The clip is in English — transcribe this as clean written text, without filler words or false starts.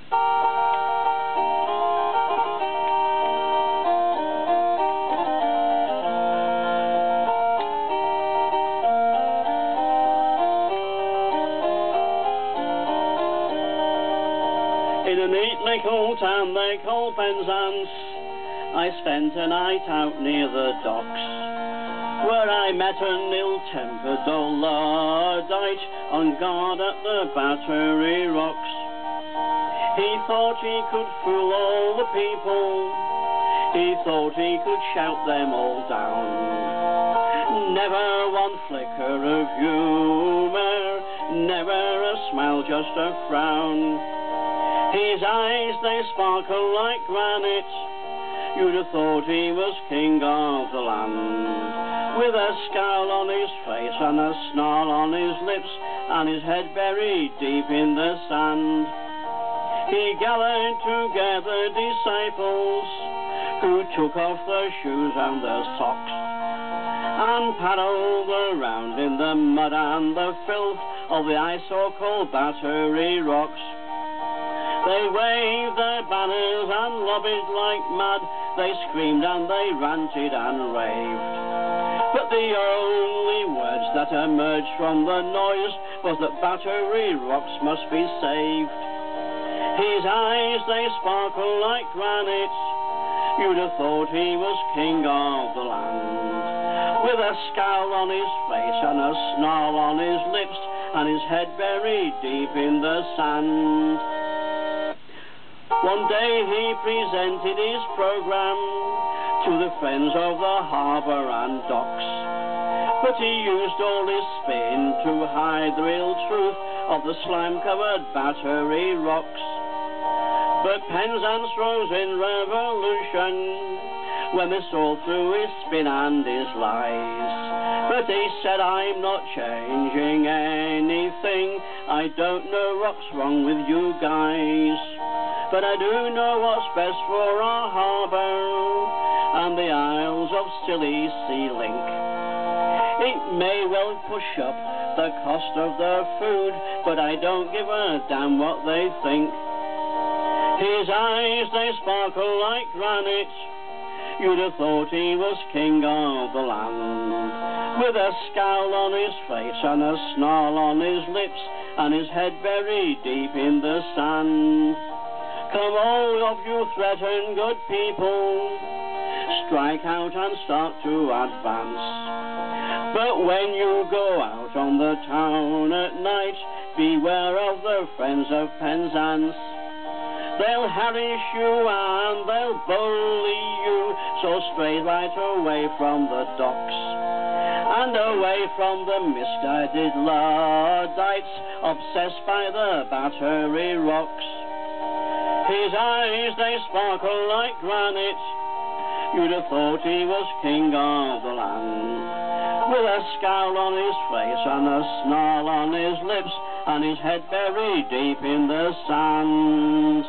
In a neat little town they call Penzance, I spent a night out near the docks, where I met an ill-tempered old Luddite on guard at the Battery Rocks. He thought he could fool all the people, he thought he could shout them all down. Never one flicker of humour, never a smile, just a frown. His eyes, they sparkle like granite, you'd have thought he was king of the land. With a scowl on his face and a snarl on his lips, and his head buried deep in the sand. He gathered together disciples, who took off their shoes and their socks, and paddled around in the mud and the filth of the so-called Battery Rocks. They waved their banners and lobbied like mad, they screamed and they ranted and raved. But the only words that emerged from the noise was that Battery Rocks must be saved. His eyes, they sparkle like granite, you'd have thought he was king of the land. With a scowl on his face and a snarl on his lips, and his head buried deep in the sand. One day he presented his programme to the Friends of the Harbour and Docks, but he used all his spin to hide the real truth of the slime-covered Battery Rocks. But Penzance rose in revolution when they saw through his spin and his lies. But he said, I'm not changing anything, I don't know what's wrong with you guys, but I do know what's best for our harbour and the Isles of Scilly St. It may well push up the cost of their food, but I don't give a damn what they think. His eyes, they sparkle like granite, you'd have thought he was king of the land. With a scowl on his face and a snarl on his lips, and his head buried deep in the sand. Come all of you threatened good people, strike out and start to advance. But when you go out on the town at night, beware of the Friends of Penzance. They'll harass you and they'll bully you, so stray right away from the docks, and away from the misguided Luddites, obsessed by the Battery Rocks. His eyes, they sparkle like granite, you'd have thought he was king of the land. With a scowl on his face and a snarl on his lips, and his head buried deep in the sand.